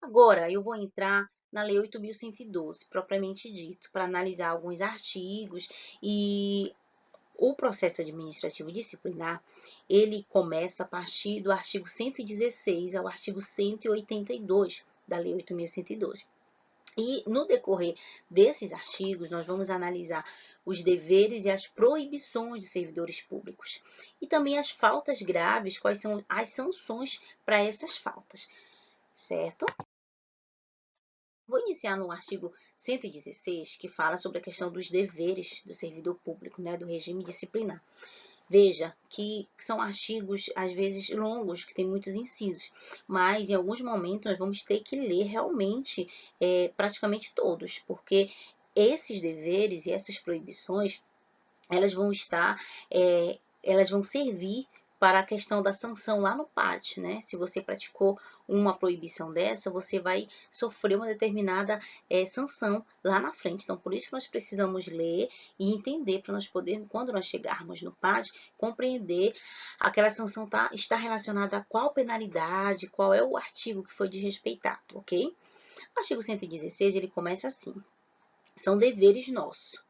Agora, eu vou entrar na Lei 8.112, propriamente dito, para analisar alguns artigos e o processo administrativo disciplinar, ele começa a partir do artigo 116 ao artigo 182 da Lei 8.112. E no decorrer desses artigos, nós vamos analisar os deveres e as proibições dos servidores públicos. E também as faltas graves, quais são as sanções para essas faltas, certo? Vou iniciar no artigo 116, que fala sobre a questão dos deveres do servidor público, né, do regime disciplinar. Veja que são artigos, às vezes, longos, que tem muitos incisos, mas em alguns momentos nós vamos ter que ler realmente praticamente todos, porque esses deveres e essas proibições, elas vão estar, elas vão servir para a questão da sanção lá no PAD, né? Se você praticou uma proibição dessa, você vai sofrer uma determinada sanção lá na frente. Então, por isso que nós precisamos ler e entender para nós podermos, quando nós chegarmos no PAD, compreender aquela sanção está relacionada a qual penalidade, qual é o artigo que foi desrespeitado, ok? O artigo 116, ele começa assim: são deveres nossos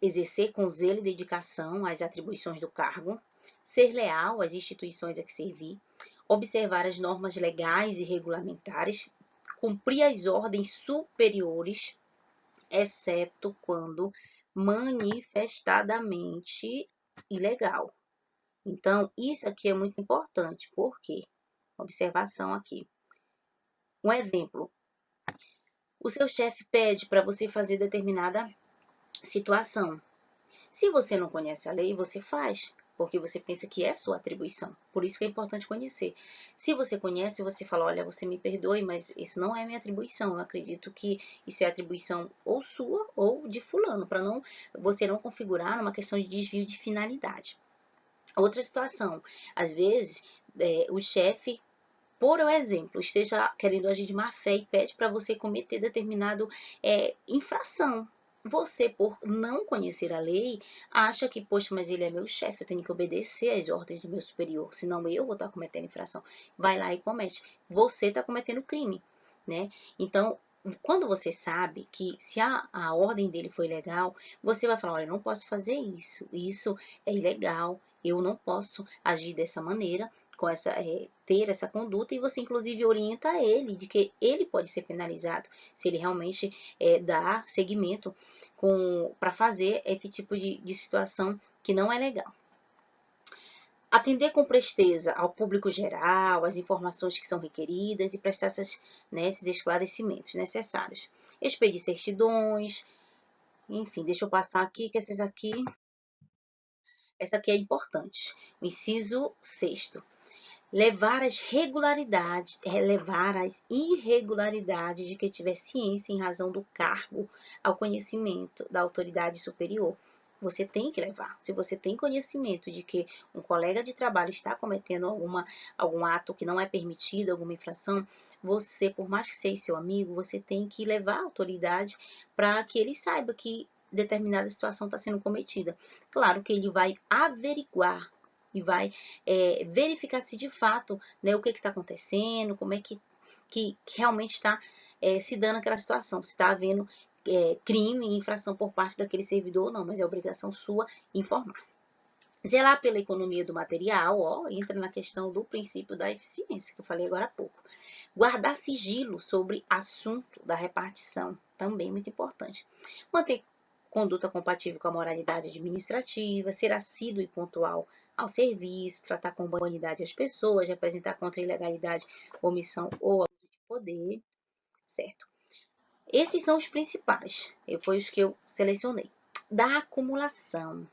exercer com zelo e dedicação as atribuições do cargo, ser leal às instituições a que servir, observar as normas legais e regulamentares, cumprir as ordens superiores, exceto quando manifestadamente ilegal. Então, isso aqui é muito importante, porque, observação aqui, um exemplo, o seu chefe pede para você fazer determinada situação. Se você não conhece a lei, você faz, porque você pensa que é sua atribuição. Por isso que é importante conhecer. Se você conhece, você fala, olha, você me perdoe, mas isso não é minha atribuição. Eu acredito que isso é atribuição ou sua ou de fulano, para não você não configurar uma questão de desvio de finalidade. Outra situação, às vezes, o chefe, por exemplo, esteja querendo agir de má fé e pede para você cometer determinado infração. Você, por não conhecer a lei, acha que, poxa, mas ele é meu chefe, eu tenho que obedecer às ordens do meu superior, senão eu vou estar cometendo infração. Vai lá e comete. Você está cometendo crime, né? Então, quando você sabe que se a ordem dele foi legal, você vai falar, olha, eu não posso fazer isso é ilegal, eu não posso agir dessa maneira, com ter essa conduta, e você inclusive orienta ele de que ele pode ser penalizado se ele realmente dá seguimento para fazer esse tipo de situação que não é legal. Atender com presteza ao público geral, as informações que são requeridas e prestar esses esclarecimentos necessários. Expedir certidões, enfim, deixa eu passar aqui, que essa aqui é importante. O inciso 6º. Levar as irregularidades de que tiver ciência em razão do cargo ao conhecimento da autoridade superior. Você tem que levar. Se você tem conhecimento de que um colega de trabalho está cometendo algum ato que não é permitido, alguma infração, você, por mais que seja seu amigo, você tem que levar a autoridade para que ele saiba que determinada situação está sendo cometida. Claro que ele vai averiguar e vai verificar se de fato, né, o que está acontecendo, como é que realmente está se dando aquela situação, se está havendo crime e infração por parte daquele servidor ou não, mas é obrigação sua informar. Zelar pela economia do material, entra na questão do princípio da eficiência, que eu falei agora há pouco. Guardar sigilo sobre assunto da repartição, também muito importante. Manter conduta compatível com a moralidade administrativa, ser assíduo e pontual ao serviço, tratar com humanidade as pessoas, representar contra a ilegalidade, omissão ou abuso de poder, certo? Esses são os principais, foi os que eu selecionei. Da acumulação.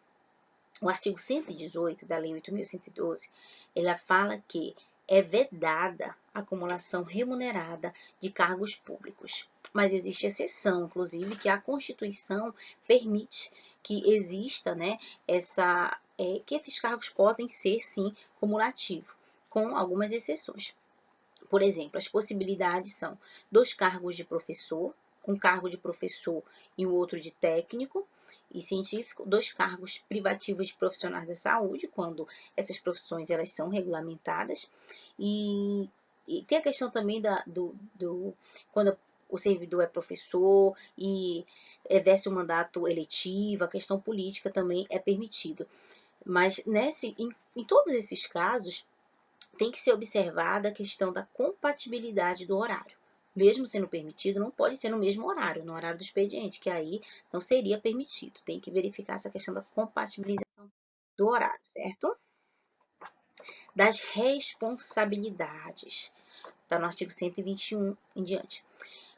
O artigo 118 da Lei 8.112, ela fala que é vedada a acumulação remunerada de cargos públicos. Mas existe exceção, inclusive, que a Constituição permite que exista, né, que esses cargos podem ser, sim, cumulativos, com algumas exceções. Por exemplo, as possibilidades são 2 cargos de professor, um cargo de professor e o outro de técnico e científico, 2 cargos privativos de profissionais da saúde, quando essas profissões elas são regulamentadas, e e tem a questão também quando o servidor é professor e exerce um mandato eletivo, a questão política também é permitido. Mas em todos esses casos, tem que ser observada a questão da compatibilidade do horário. Mesmo sendo permitido, não pode ser no mesmo horário, no horário do expediente, que aí não seria permitido. Tem que verificar essa questão da compatibilização do horário, certo? Das responsabilidades. Está no artigo 121 em diante.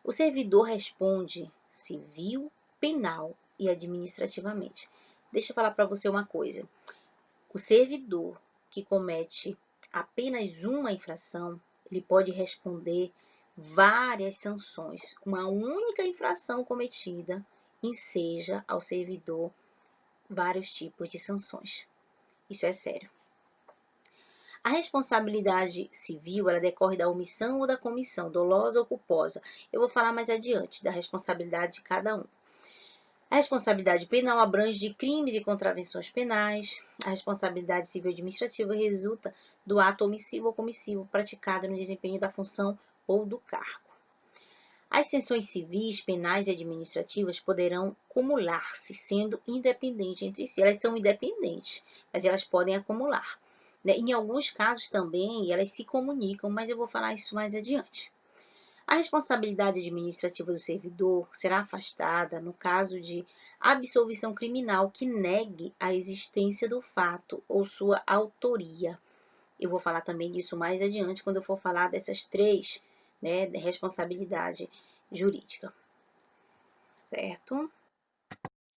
O servidor responde civil, penal e administrativamente. Deixa eu falar para você uma coisa. O servidor que comete apenas uma infração, ele pode responder várias sanções. Uma única infração cometida enseja ao servidor vários tipos de sanções. Isso é sério. A responsabilidade civil, ela decorre da omissão ou da comissão, dolosa ou culposa. Eu vou falar mais adiante da responsabilidade de cada um. A responsabilidade penal abrange de crimes e contravenções penais. A responsabilidade civil administrativa resulta do ato omissivo ou comissivo praticado no desempenho da função ou do cargo. As sanções civis, penais e administrativas poderão acumular-se, sendo independentes entre si. Elas são independentes, mas elas podem acumular. Em alguns casos também, elas se comunicam, mas eu vou falar isso mais adiante. A responsabilidade administrativa do servidor será afastada no caso de absolvição criminal que negue a existência do fato ou sua autoria. Eu vou falar também disso mais adiante quando eu for falar dessas três, de responsabilidade jurídica. Certo?